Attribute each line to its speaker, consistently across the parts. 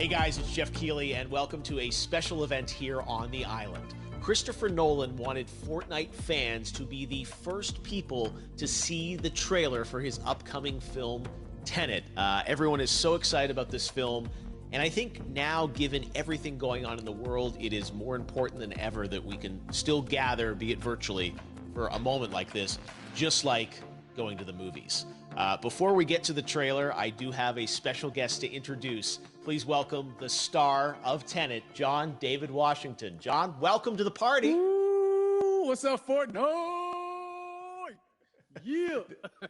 Speaker 1: Hey guys, it's Jeff Keighley, and welcome to a special event here on the island. Christopher Nolan wanted Fortnite fans to be the first people to see the trailer for his upcoming film, Tenet. Everyone is so excited about this film, and I think now, given everything going on in the world, it is more important than ever that we can still gather, be it virtually, for a moment like this, just like going to the movies. Before we get to the trailer, I do have a special guest to introduce. Please welcome the star of Tenet, John David Washington. John, welcome to the party.
Speaker 2: Ooh, what's up, Fortnite? Yeah.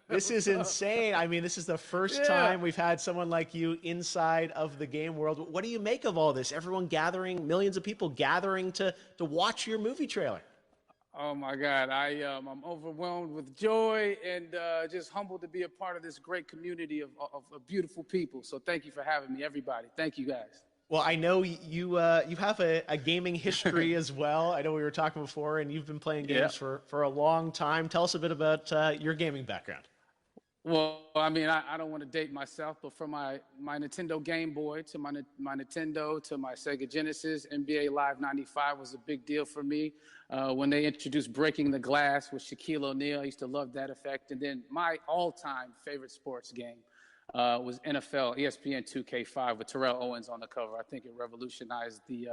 Speaker 1: This is insane. I mean, this is the first time we've had someone like you inside of the game world. What do you make of all this? Everyone gathering, millions of people gathering to watch your movie trailer.
Speaker 2: Oh my God, I'm overwhelmed with joy and just humbled to be a part of this great community of beautiful people. So thank you for having me, everybody. Thank you, guys.
Speaker 1: Well, I know you have a gaming history as well. I know we were talking before, and you've been playing games for a long time. Tell us a bit about your gaming background.
Speaker 2: Well, I mean, I don't want to date myself, but from my Nintendo Game Boy to my Nintendo to my Sega Genesis, NBA Live 95 was a big deal for me. When they introduced Breaking the Glass with Shaquille O'Neal, I used to love that effect. And then my all-time favorite sports game was NFL ESPN 2K5 with Terrell Owens on the cover. I think it revolutionized the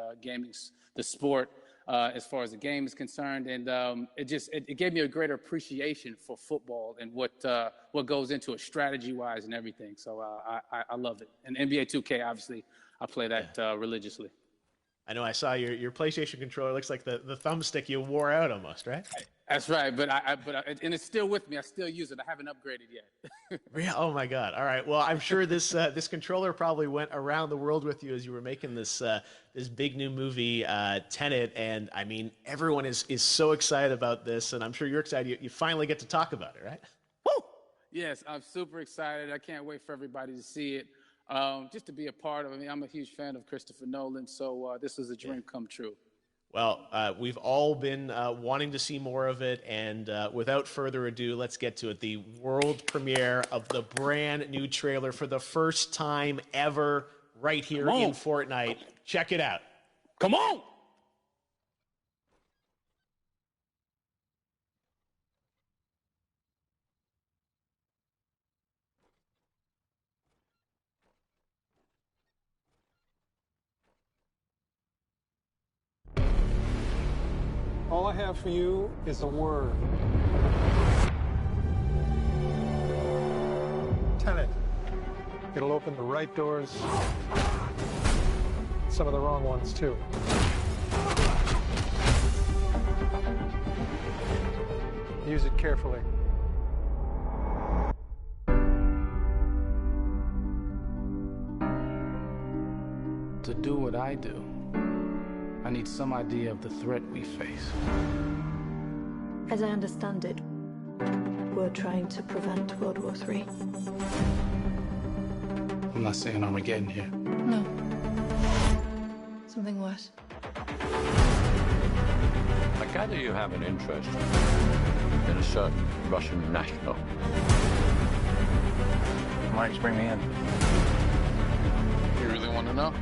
Speaker 2: the sport as far as the game is concerned, and it gave me a greater appreciation for football and what goes into it strategy-wise and everything. So I love it. And NBA 2K, obviously, I play that religiously.
Speaker 1: I know I saw your PlayStation controller. Looks like the thumbstick you wore out almost, right?
Speaker 2: That's right, but and it's still with me. I still use it. I haven't upgraded yet.
Speaker 1: Yeah. Oh my God. All right. Well, I'm sure this controller probably went around the world with you as you were making this big new movie, Tenet. And I mean, everyone is so excited about this, and I'm sure you're excited. You finally get to talk about it, right?
Speaker 2: Woo! Yes, I'm super excited. I can't wait for everybody to see it. Just to be a part of it. I mean, I'm a huge fan of Christopher Nolan, so this is a dream come true.
Speaker 1: Well, we've all been wanting to see more of it, and without further ado, let's get to it. The world premiere of the brand new trailer for the first time ever right here in Fortnite. Check it out.
Speaker 2: Come on!
Speaker 3: All I have for you is a word. Tenet. It'll open the right doors, some of the wrong ones too. Use it carefully.
Speaker 2: To do what I do, I need some idea of the threat we face.
Speaker 4: As I understand it, we're trying to prevent World War III.
Speaker 2: I'm not saying Armageddon here.
Speaker 4: No. Something worse.
Speaker 5: I gather you have an interest in a certain Russian national.
Speaker 6: Why did you bring me in?
Speaker 2: You really want to know?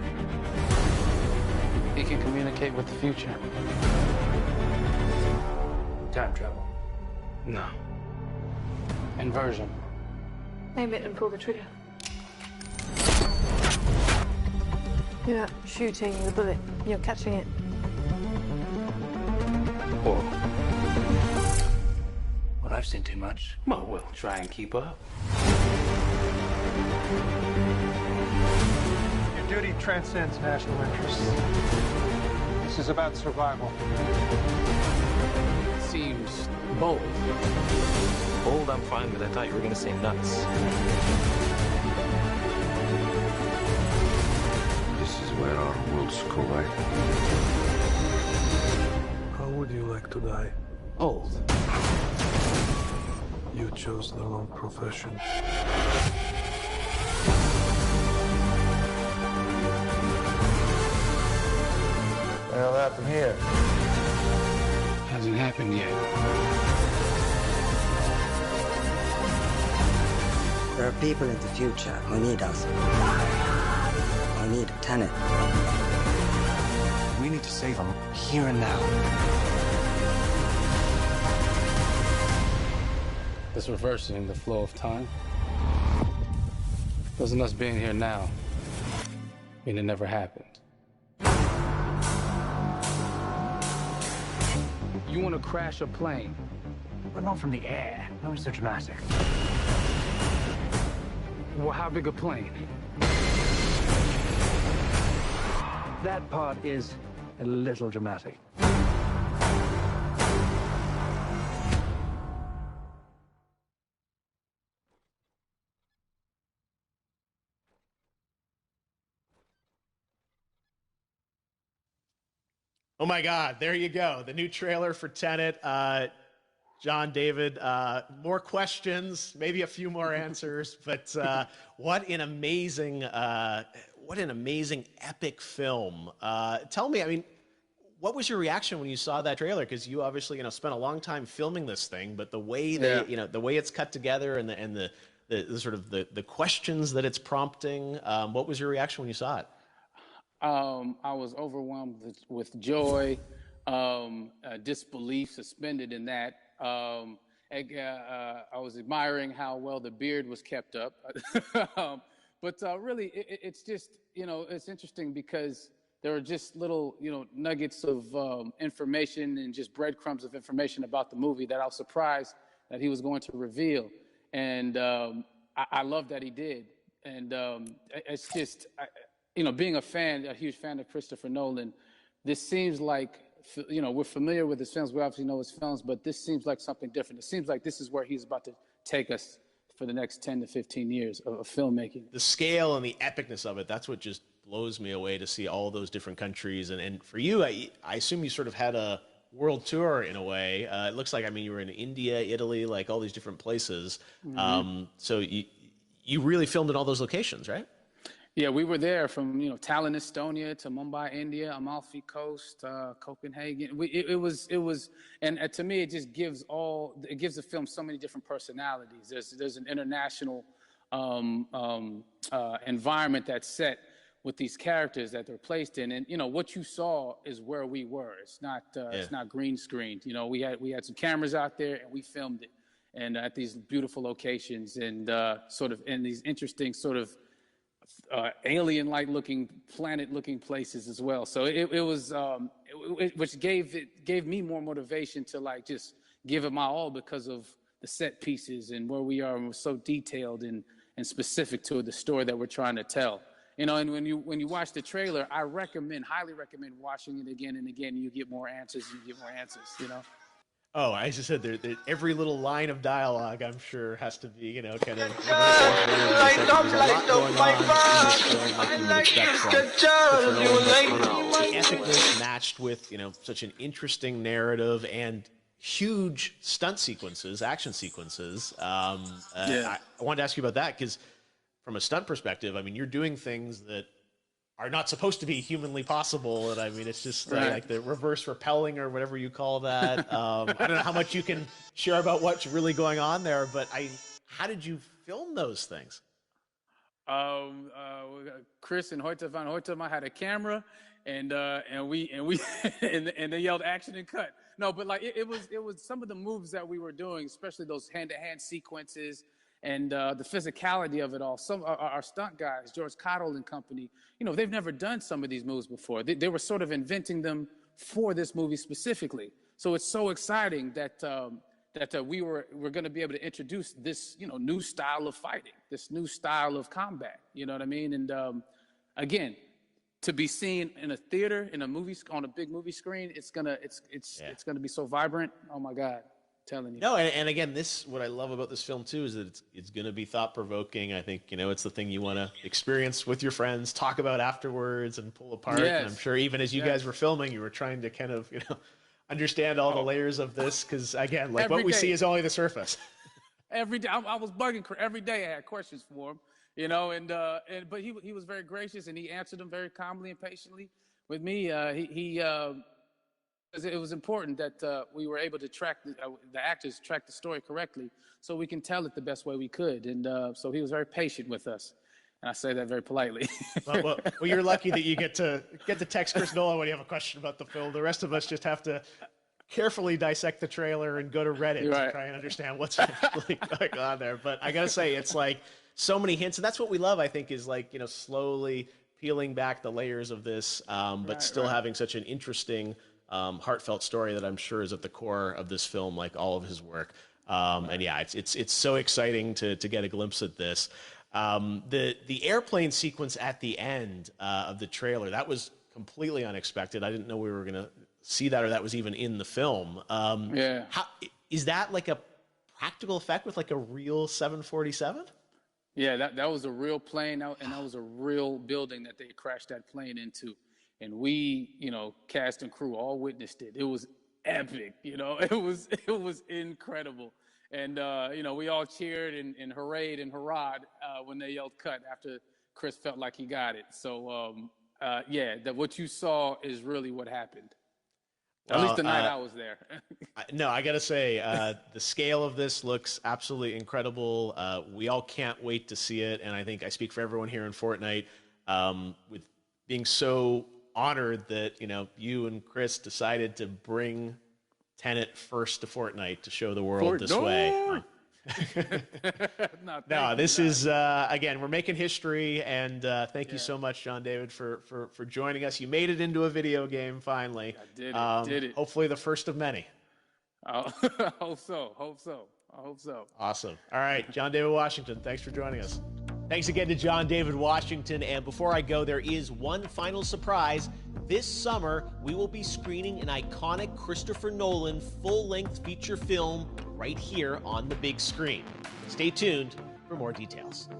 Speaker 2: He can communicate with the future.
Speaker 6: Time travel.
Speaker 2: No. Inversion.
Speaker 4: Aim it and pull the trigger. You're not shooting the bullet, you're catching it.
Speaker 6: Whoa. Well, I've seen too much. Well, we'll try and keep up.
Speaker 3: Your duty transcends national interests. This is about survival.
Speaker 2: Seems bold.
Speaker 6: Bold, I'm fine with. I thought you were going to say nuts.
Speaker 7: This is where our worlds collide.
Speaker 3: How would you like to die?
Speaker 2: Old.
Speaker 3: You chose the wrong profession.
Speaker 7: What the hell happened here?
Speaker 2: Hasn't happened yet.
Speaker 8: There are people in the future who need us. Our need Tenet. We need to save him here and now.
Speaker 2: It's reversing the flow of time. Doesn't us being here now mean it never happened? You want to crash a plane?
Speaker 3: But not from the air. No, it's so dramatic.
Speaker 2: Well, how big a plane?
Speaker 3: That part is a little dramatic.
Speaker 1: Oh my God, there you go. The new trailer for Tenet. John, David, more questions, maybe a few more answers, but what an amazing epic film. Tell me, I mean, what was your reaction when you saw that trailer? Because you obviously, spent a long time filming this thing, but the way the way it's cut together and the sort of the questions that it's prompting, what was your reaction when you saw it?
Speaker 2: I was overwhelmed with joy, disbelief, suspended in that. I was admiring how well the beard was kept up. But really, it's just, it's interesting because there are just little, nuggets of information and just breadcrumbs of information about the movie that I was surprised that he was going to reveal. And I love that he did. And it's just... being a huge fan of Christopher Nolan, this seems like, we're familiar with his films. We obviously know his films, but this seems like something different. It seems like this is where he's about to take us for the next 10 to 15 years of filmmaking.
Speaker 1: The scale and the epicness of it, that's what just blows me away to see all those different countries. And for you, I assume you sort of had a world tour in a way. It looks like, you were in India, Italy, like all these different places. Mm-hmm. So you really filmed in all those locations, right?
Speaker 2: Yeah, we were there from Tallinn, Estonia, to Mumbai, India, Amalfi Coast, Copenhagen. It was, and to me, it just gives the film so many different personalities. There's an international environment that's set with these characters that they're placed in, and what you saw is where we were. It's not green screened. We had some cameras out there and we filmed it, and at these beautiful locations and sort of in these interesting sort of alien-like looking, planet-looking places as well. So which gave me more motivation to just give it my all because of the set pieces and where we are, and we're so detailed and specific to the story that we're trying to tell. And when you watch the trailer, I highly recommend watching it again and again. You get more answers.
Speaker 1: Oh, as I said, every little line of dialogue, I'm sure, has to be, kind of... The epicness matched with, such an interesting narrative and huge stunt sequences, action sequences. I wanted to ask you about that, because from a stunt perspective, you're doing things that are not supposed to be humanly possible, and it's just like the reverse rappelling or whatever you call that. I don't know how much you can share about what's really going on there, but how did you film those things?
Speaker 2: Chris and Hoyte van Hoytema had a camera, and they yelled action and cut. No, but it was some of the moves that we were doing, especially those hand-to-hand sequences. And the physicality of it all. Some our stunt guys, George Cottle and company, they've never done some of these moves before. They were sort of inventing them for this movie specifically. So it's so exciting that we're going to be able to introduce this new style of fighting, this new style of combat. You know what I mean? And again, to be seen in a theater, in a movie, on a big movie screen, it's gonna be so vibrant. Oh my God. Telling you.
Speaker 1: No, and again, what I love about this film too is that it's going to be thought-provoking. I think it's the thing you want to experience with your friends, talk about afterwards, and pull apart. Yes. And I'm sure even as you guys were filming, you were trying to kind of understand all the layers of this, because again, what we see is only the surface.
Speaker 2: Every day, I was bugging every day. I had questions for him, but he was very gracious, and he answered them very calmly and patiently. With me, it was important that we were able to track the actors the story correctly, so we can tell it the best way we could. And so he was very patient with us. And I say that very politely.
Speaker 1: Well, you're lucky that you get to text Chris Nolan when you have a question about the film. The rest of us just have to carefully dissect the trailer and go to Reddit to try and understand what's really going on there. But I gotta say, it's like so many hints, and that's what we love. I think is like, slowly peeling back the layers of this, but still having such an interesting, heartfelt story that I'm sure is at the core of this film, like all of his work. And yeah, it's so exciting to get a glimpse at this. The airplane sequence at the end of the trailer, that was completely unexpected. I didn't know we were going to see that, or that was even in the film. How, is that like a practical effect with like a real 747?
Speaker 2: Yeah, that was a real plane, and that was a real building that they crashed that plane into. And we, cast and crew all witnessed it. It was epic, it was incredible. And, we all cheered and hurrayed and hurrahed when they yelled cut after Chris felt like he got it. So, what you saw is really what happened. At least the night I was there.
Speaker 1: No, I got to say, the scale of this looks absolutely incredible. We all can't wait to see it. And I think I speak for everyone here in Fortnite with being so honored that, you and Chris decided to bring Tenet first to Fortnite to show the world this way. No, this is, again, we're making history, and thank you so much, John David, for joining us. You made it into a video game, finally.
Speaker 2: I did it.
Speaker 1: Hopefully the first of many.
Speaker 2: I hope so.
Speaker 1: Awesome. All right, John David Washington, thanks for joining us. Thanks again to John David Washington. And before I go, there is one final surprise. This summer, we will be screening an iconic Christopher Nolan full-length feature film right here on the big screen. Stay tuned for more details.